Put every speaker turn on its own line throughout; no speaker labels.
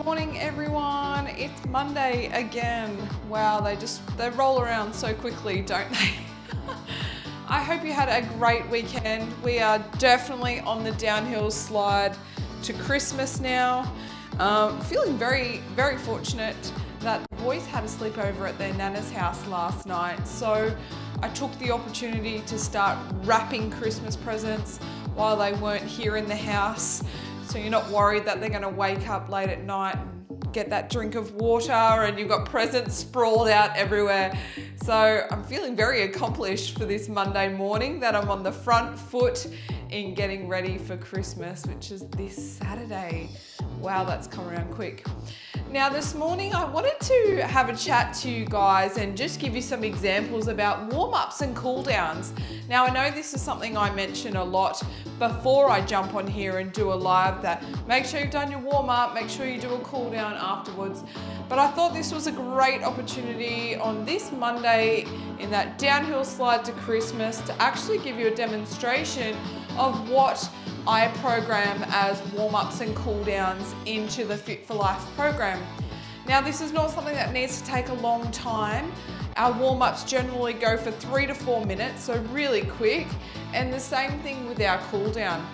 morning everyone. It's Monday again. Wow, they roll around so quickly, don't they? I hope you had a great weekend. We are definitely on the downhill slide to Christmas now. Feeling very, very fortunate that the boys had a sleepover at their nana's house last night. So I took the opportunity to start wrapping Christmas presents while they weren't here in the house. So you're not worried that they're gonna wake up late at night and get that drink of water and you've got presents sprawled out everywhere. So I'm feeling very accomplished for this Monday morning, that I'm on the front foot in getting ready for Christmas, which is this Saturday. Wow, that's come around quick. Now this morning I wanted to have a chat to you guys and just give you some examples about warm-ups and cool-downs. Now I know this is something I mention a lot before I jump on here and do a live, that make sure you've done your warm-up, make sure you do a cool-down afterwards. But I thought this was a great opportunity on this Monday in that downhill slide to Christmas to actually give you a demonstration of what I program as warm-ups and cool-downs into the Fit for Life program. Now this is not something that needs to take a long time. Our warm-ups generally go for 3 to 4 minutes, so really quick, and the same thing with our cool-down.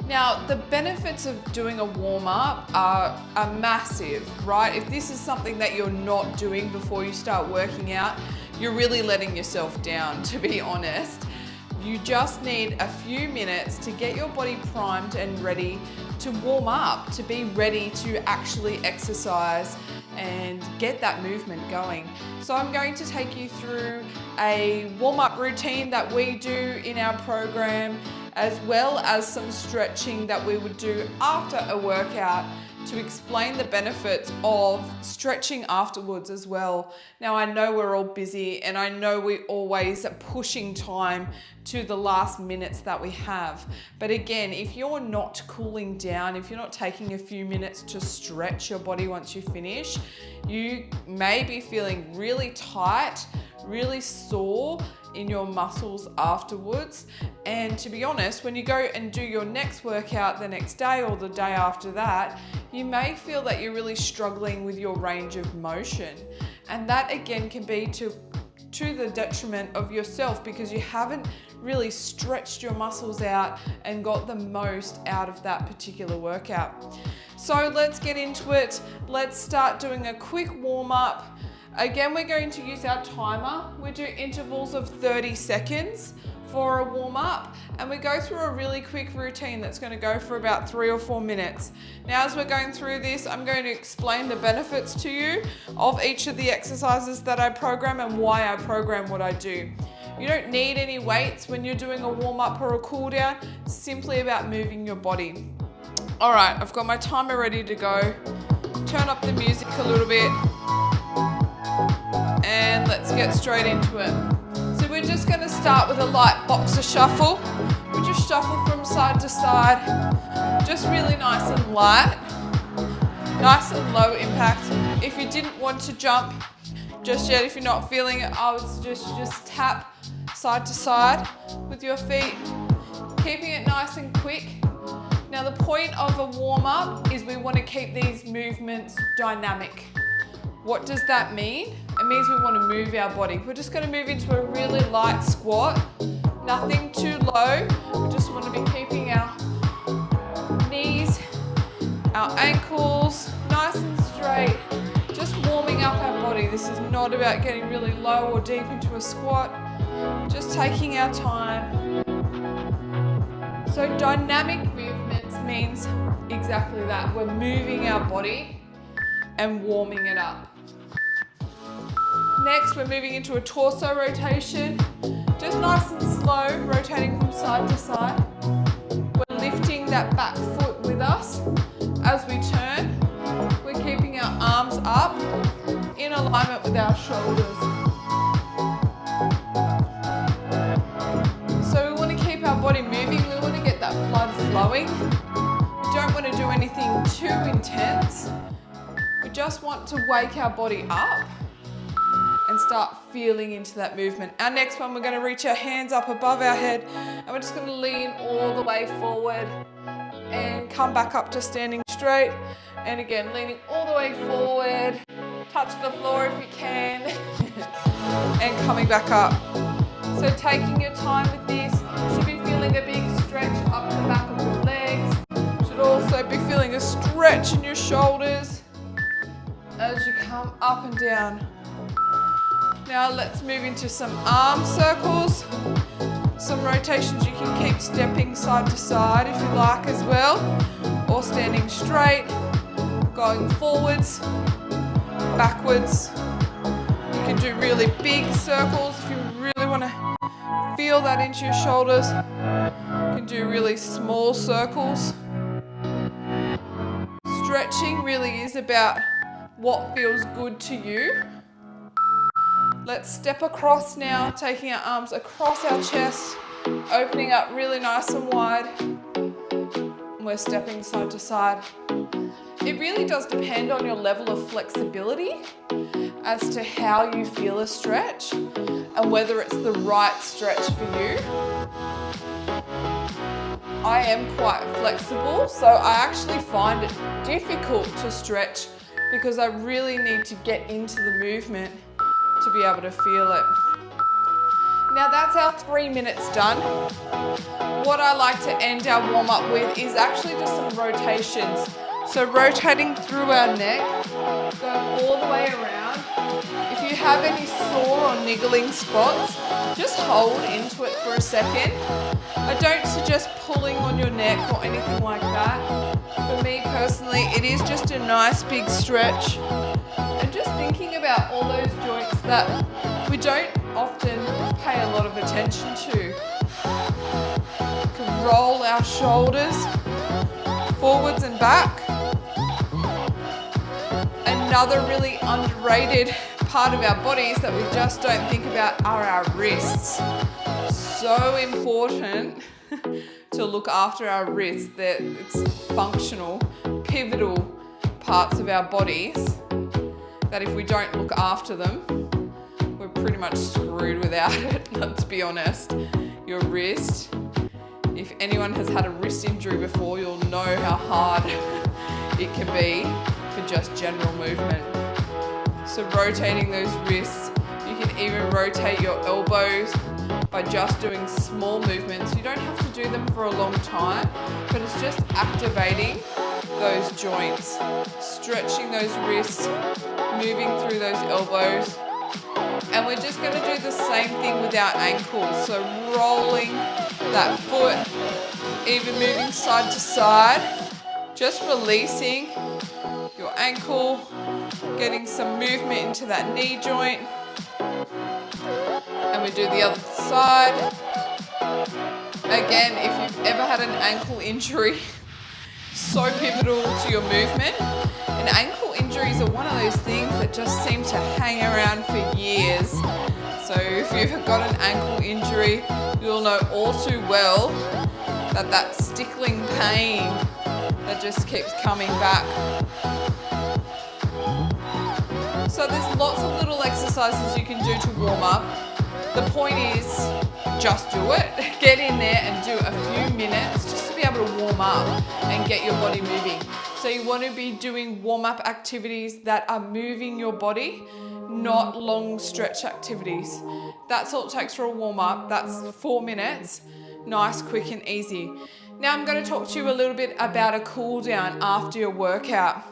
Now, the benefits of doing a warm-up are massive, right? If this is something that you're not doing before you start working out, you're really letting yourself down, to be honest. You just need a few minutes to get your body primed and ready to warm up, to be ready to actually exercise and get that movement going. So I'm going to take you through a warm-up routine that we do in our program, as well as some stretching that we would do after a workout to explain the benefits of stretching afterwards as well. Now I know we're all busy and I know we always are pushing time to the last minutes that we have. But again, if you're not cooling down, if you're not taking a few minutes to stretch your body once you finish, you may be feeling really tight, really sore in your muscles afterwards. And to be honest, when you go and do your next workout the next day or the day after that, you may feel that you're really struggling with your range of motion. And that again can be to the detriment of yourself, because you haven't really stretched your muscles out and got the most out of that particular workout. So let's get into it. Let's start doing a quick warm up. Again, we're going to use our timer. We do intervals of 30 seconds for a warm up, and we go through a really quick routine that's going to go for about 3 or 4 minutes. Now, as we're going through this, I'm going to explain the benefits to you of each of the exercises that I program and why I program what I do. You don't need any weights when you're doing a warm up or a cool down. It's simply about moving your body. All right, I've got my timer ready to go. Turn up the music a little bit. And let's get straight into it. So we're just going to start with a light boxer shuffle. We just shuffle from side to side, just really nice and light, nice and low impact. If you didn't want to jump just yet, if you're not feeling it, I would suggest you just tap side to side with your feet, keeping it nice and quick. Now the point of a warm up is we want to keep these movements dynamic. What does that mean? It means we want to move our body. We're just going to move into a really light squat, nothing too low. We just want to be keeping our knees, our ankles nice and straight, just warming up our body. This is not about getting really low or deep into a squat, just taking our time. So dynamic movements means exactly that. We're moving our body and warming it up. Next, we're moving into a torso rotation, just nice and slow, rotating from side to side. We're lifting that back foot with us as we turn. We're keeping our arms up in alignment with our shoulders. So we want to keep our body moving. We want to get that blood flowing. We don't want to do anything too intense. We just want to wake our body up and start feeling into that movement. Our next one, we're going to reach our hands up above our head and we're just going to lean all the way forward and come back up to standing straight. And again, leaning all the way forward. Touch the floor if you can. And coming back up. So taking your time with this. You should be feeling a big stretch up the back of your legs. Should also be feeling a stretch in your shoulders as you come up and down. Now let's move into some arm circles. Some rotations you can keep stepping side to side if you like as well. Or standing straight, going forwards, backwards. You can do really big circles if you really want to feel that into your shoulders. You can do really small circles. Stretching really is about what feels good to you. Let's step across now, taking our arms across our chest, opening up really nice and wide. We're stepping side to side. It really does depend on your level of flexibility as to how you feel a stretch and whether it's the right stretch for you. I am quite flexible, so I actually find it difficult to stretch because I really need to get into the movement to be able to feel it. Now that's our 3 minutes done. What I like to end our warm up with is actually just some rotations. So rotating through our neck, going all the way around. If you have any sore or niggling spots, just hold into it for a second. I don't suggest pulling on your neck or anything like that. For me personally, it is just a nice big stretch. And just thinking about all those joints that we don't often pay a lot of attention to. We can roll our shoulders forwards and back. Another really underrated part of our bodies that we just don't think about are our wrists. So important to look after our wrists. It's functional, pivotal parts of our bodies that if we don't look after them, we're pretty much screwed without it, let's be honest. Your wrist, if anyone has had a wrist injury before, you'll know how hard it can be for just general movement. So rotating those wrists, you can even rotate your elbows by just doing small movements. You don't have to do them for a long time, but it's just activating those joints, stretching those wrists, moving through those elbows. And we're just going to do the same thing with our ankles. So rolling that foot, even moving side to side, just releasing your ankle, getting some movement into that knee joint. And we do the other side. Again, if you've ever had an ankle injury, so pivotal to your movement. And ankle injuries are one of those things that just seem to hang around for years. So if you've got an ankle injury, you'll know all too well that stickling pain that just keeps coming back. So there's lots of little exercises you can do to warm up. The point is, just do it. Get in there and do a few minutes just to be able to warm up and get your body moving. So you want to be doing warm-up activities that are moving your body, not long stretch activities. That's all it takes for a warm-up. That's 4 minutes, nice, quick and easy. Now I'm going to talk to you a little bit about a cool down after your workout.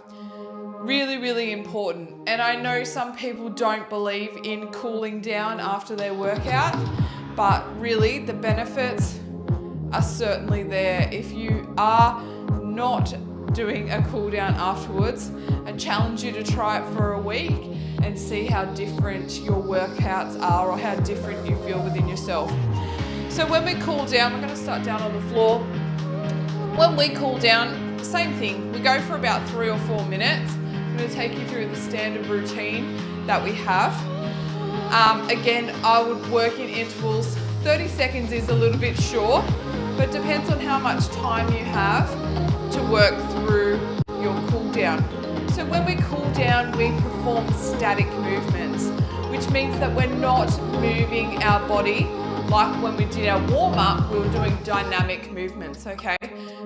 Really, really important. And I know some people don't believe in cooling down after their workout, but really the benefits are certainly there. If you are not doing a cool down afterwards, I challenge you to try it for a week and see how different your workouts are or how different you feel within yourself. So when we cool down, we're going to start down on the floor. When we cool down, same thing. We go for about 3 or 4 minutes. I'm going to take you through the standard routine that we have. Again, I would work in intervals. 30 seconds is a little bit short, but it depends on how much time you have to work through your cool down. So when we cool down, we perform static movements, which means that we're not moving our body like when we did our warm-up, we were doing dynamic movements, okay?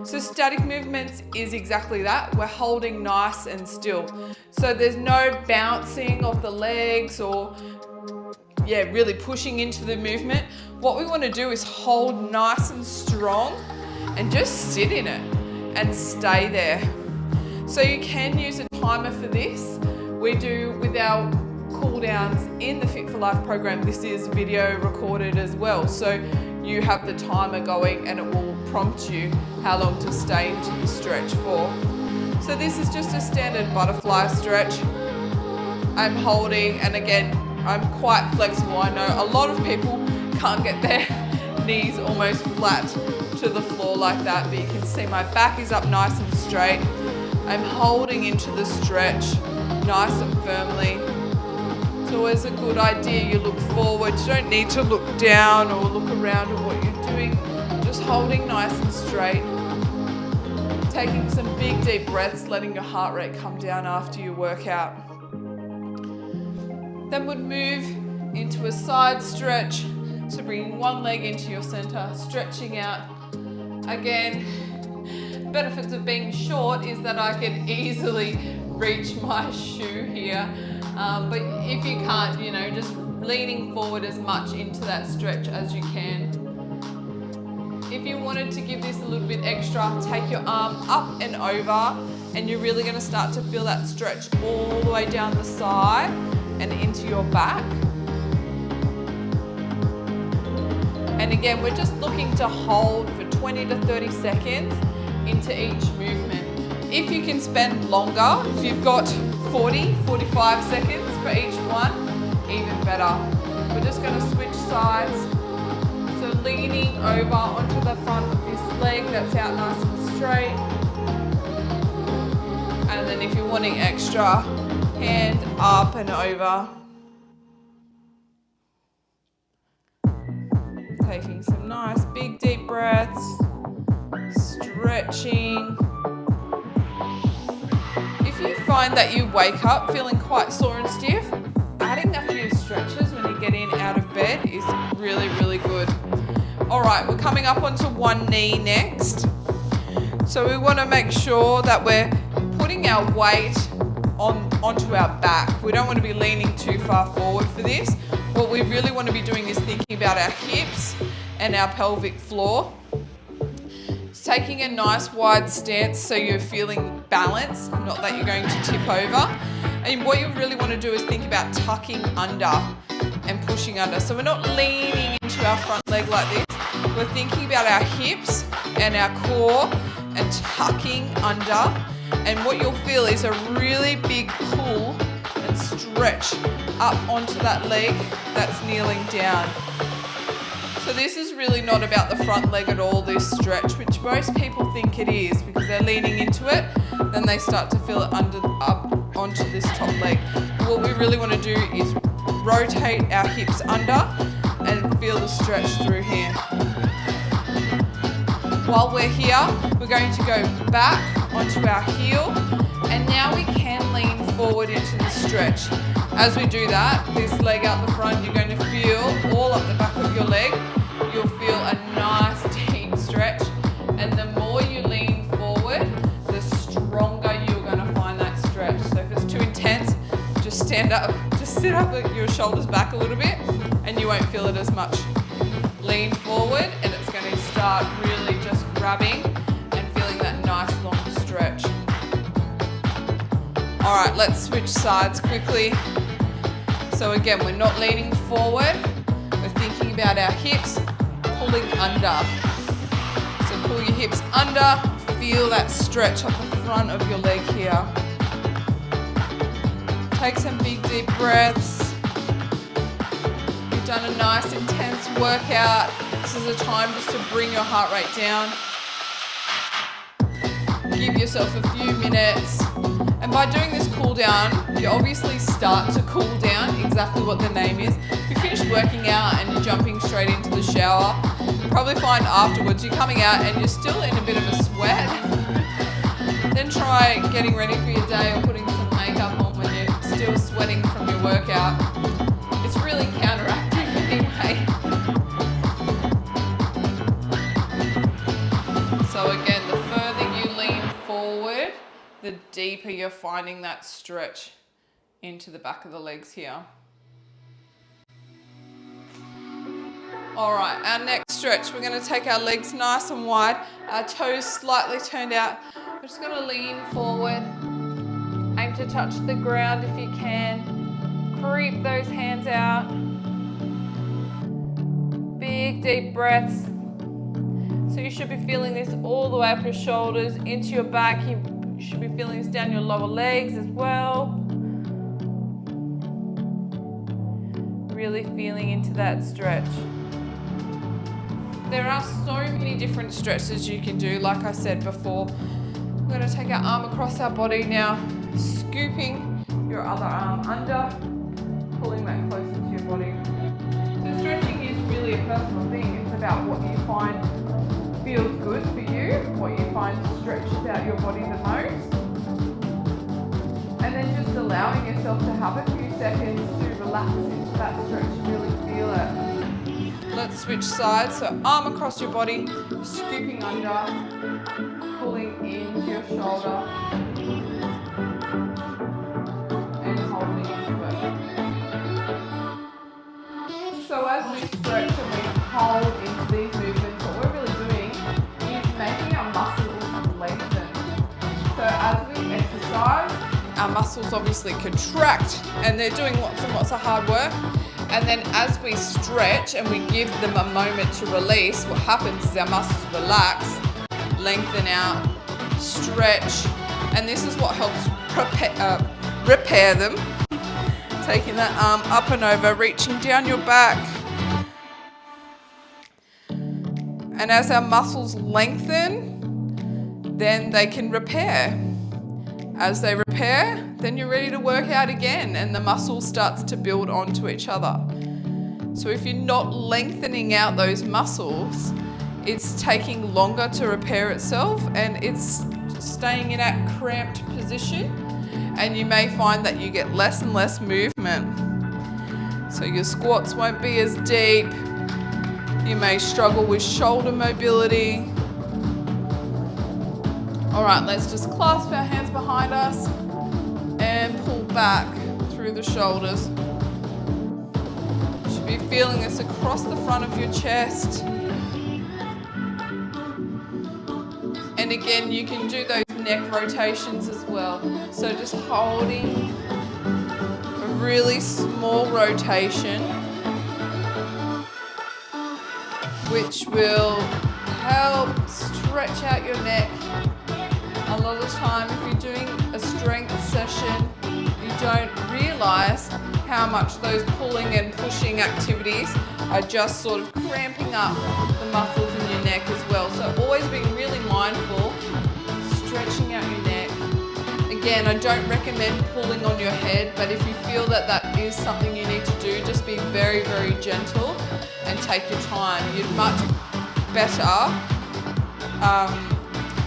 So static movements is exactly that. We're holding nice and still. So there's no bouncing of the legs or really pushing into the movement. What we want to do is hold nice and strong and just sit in it and stay there. So you can use a timer for this. We do with our cool downs in the Fit for Life program. This is video recorded as well. So you have the timer going and it will prompt you how long to stay into the stretch for. So this is just a standard butterfly stretch. I'm holding, and again, I'm quite flexible. I know a lot of people can't get their knees almost flat to the floor like that, but you can see my back is up nice and straight. I'm holding into the stretch nice and firmly. It's always a good idea you look forward. You don't need to look down or look around at what you're doing. Just holding nice and straight. Taking some big deep breaths, letting your heart rate come down after your workout. Then we'd move into a side stretch. So bringing one leg into your center, stretching out. Again, benefits of being short is that I can easily reach my shoe here. But if you can't, just leaning forward as much into that stretch as you can. If you wanted to give this a little bit extra, take your arm up and over, and you're really going to start to feel that stretch all the way down the side and into your back. And again, we're just looking to hold for 20 to 30 seconds into each movement. If you can spend longer, if you've got 40, 45 seconds for each one, even better. We're just going to switch sides. So leaning over onto the front of this leg that's out nice and straight. And then if you're wanting extra, hand up and over. Taking some nice big deep breaths, stretching. If you find that you wake up feeling quite sore and stiff, adding a few stretches when you get in out of bed is really, really good. All right, we're coming up onto one knee next. So we want to make sure that we're putting our weight onto our back. We don't want to be leaning too far forward for this. What we really want to be doing is thinking about our hips and our pelvic floor. It's taking a nice wide stance so you're feeling balance, not that you're going to tip over. And what you really want to do is think about tucking under and pushing under. So we're not leaning into our front leg like this. We're thinking about our hips and our core and tucking under. And what you'll feel is a really big pull and stretch up onto that leg that's kneeling down. So this is really not about the front leg at all, this stretch, which most people think it is because they're leaning into it, then they start to feel it up onto this top leg. What we really want to do is rotate our hips under and feel the stretch through here. While we're here, we're going to go back onto our heel, and now we can lean forward into the stretch. As we do that, this leg out the front, you're going to feel all up the back of your leg. You'll feel a nice deep stretch, and the more you lean forward, the stronger you're going to find that stretch. So if it's too intense, just stand up, just sit up with your shoulders back a little bit, and you won't feel it as much. Lean forward, and it's going to start really just grabbing and feeling that nice long stretch. All right, let's switch sides quickly. So again, we're not leaning forward. We're thinking about our hips, pulling under. So pull your hips under, feel that stretch up the front of your leg here. Take some big deep breaths. You've done a nice intense workout. This is a time just to bring your heart rate down. Give yourself a few minutes. And by doing this cool down, you obviously start to cool down, exactly what the name is. If you finish working out and you're jumping straight into the shower, you'll probably find afterwards you're coming out and you're still in a bit of a sweat. Then try getting ready for your day or putting some makeup on when you're still sweating from your workout. It's really counteractive anyway. So again, the the deeper you're finding that stretch into the back of the legs here. All right, our next stretch, we're going to take our legs nice and wide, our toes slightly turned out. We're just going to lean forward, aim to touch the ground if you can. Creep those hands out. Big deep breaths. So you should be feeling this all the way up your shoulders, into your back. You should be feeling this down your lower legs as well. Really feeling into that stretch. There are so many different stretches you can do, like I said before. We're going to take our arm across our body now, scooping your other arm under, pulling that closer to your body. So stretching is really a personal thing. It's about what you find feels good for you, what you find stretches out your body the most. And then just allowing yourself to have a few seconds to relax into that stretch, really feel it. Let's switch sides. So arm across your body, scooping under, pulling into your shoulder, and holding into it. So as we stretch and we hold into these movements, what we're really doing is making our muscles lengthen. So as we exercise, our muscles obviously contract and they're doing lots and lots of hard work. And then as we stretch and we give them a moment to release, what happens is our muscles relax, lengthen out, stretch, and this is what helps repair them. Taking that arm up and over, reaching down your back. And as our muscles lengthen, then they can repair. As they repair, then you're ready to work out again and the muscle starts to build onto each other. So if you're not lengthening out those muscles, it's taking longer to repair itself and it's staying in that cramped position, and you may find that you get less and less movement. So your squats won't be as deep. You may struggle with shoulder mobility. All right, let's just clasp our hands behind us and pull back through the shoulders. You should be feeling this across the front of your chest. And again, you can do those neck rotations as well. So just holding a really small rotation, which will help stretch out your neck. A lot of the time, if you're doing a strength session, you don't realise how much those pulling and pushing activities are just sort of cramping up the muscles in your neck as well. So always being really mindful, stretching out your neck. Again, I don't recommend pulling on your head, but if you feel that that is something you need to do, just be very, very gentle and take your time. You'd much better,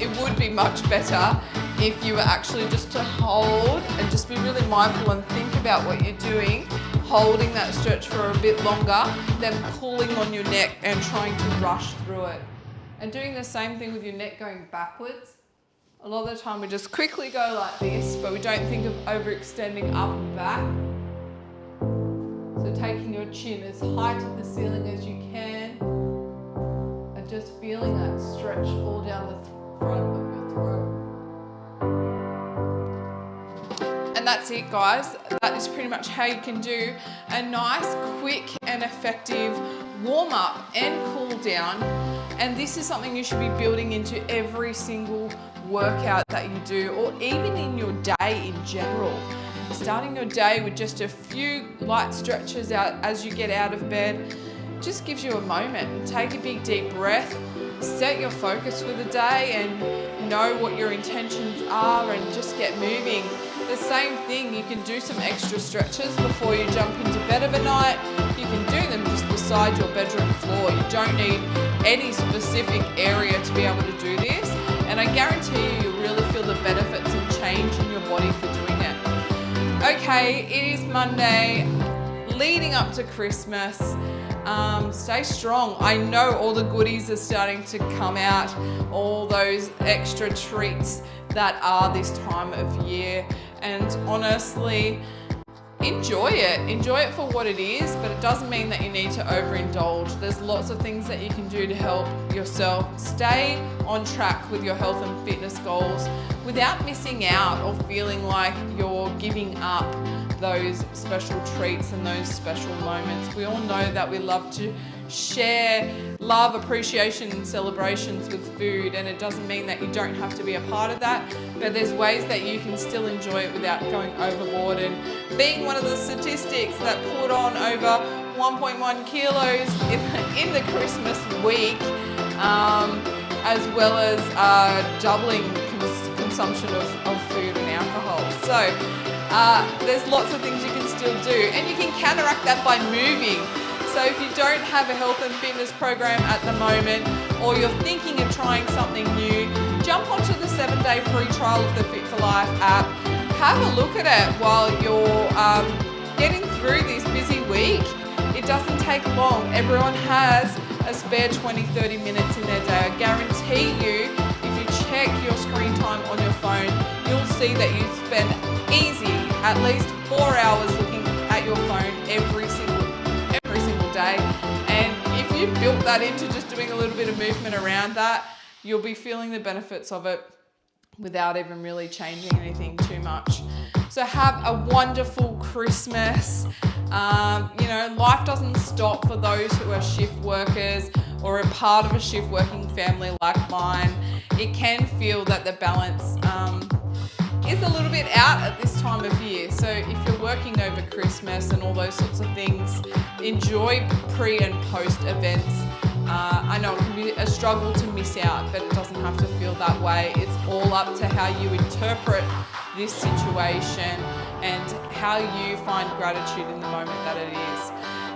it would be much better if you were actually just to hold and just be really mindful and think about what you're doing, holding that stretch for a bit longer than pulling on your neck and trying to rush through it. And doing the same thing with your neck going backwards. A lot of the time we just quickly go like this, but we don't think of overextending up and back. So taking your chin as high to the ceiling as you can and just feeling that stretch all down the front of your throat. And that's it, guys. That is pretty much how you can do a nice, quick and effective warm up and cool down. And this is something you should be building into every single workout that you do, or even in your day in general. Starting your day with just a few light stretches out as you get out of bed just gives you a moment. Take a big deep breath, set your focus for the day and know what your intentions are and just get moving. The same thing, you can do some extra stretches before you jump into bed of a night. You can do them just beside your bedroom floor. You don't need any specific area to be able to do this. And I guarantee you'll really feel the benefits and change in your body for doing it. Okay, it is Monday, leading up to Christmas. Stay strong. I know all the goodies are starting to come out, all those extra treats that are this time of year. And honestly, enjoy it for what it is, but it doesn't mean that you need to overindulge. There's lots of things that you can do to help yourself stay on track with your health and fitness goals without missing out or feeling like you're giving up those special treats and those special moments. We all know that we love to share love, appreciation and celebrations with food, and it doesn't mean that you don't have to be a part of that, but there's ways that you can still enjoy it without going overboard and being one of the statistics that put on over 1.1 kilos in the Christmas week, as well as doubling consumption of food and alcohol. So there's lots of things you can still do, and you can counteract that by moving. So if you don't have a health and fitness program at the moment, or you're thinking of trying something new, jump onto the 7-day free trial of the Fit for Life app. Have a look at it while you're getting through this busy week. It doesn't take long. Everyone has a spare 20-30 minutes in their day. I guarantee you, if you check your screen time on your phone, you'll see that you spend easy at least 4 hours looking at your phone every single day. And if you built that into just doing a little bit of movement around that, you'll be feeling the benefits of it without even really changing anything too much. So have a wonderful Christmas. Life doesn't stop for those who are shift workers or a part of a shift working family like mine. It can feel that the balance is a little bit out at this time of year. So if you're working over Christmas and all those sorts of things, enjoy pre and post events. I know it can be a struggle to miss out, but it doesn't have to feel that way. It's all up to how you interpret this situation and how you find gratitude in the moment that it is.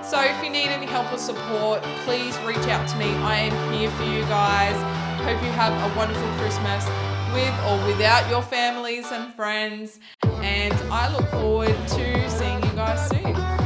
So if you need any help or support, please reach out to me. I am here for you guys. Hope you have a wonderful Christmas with or without your families and friends, and I look forward to seeing you guys soon.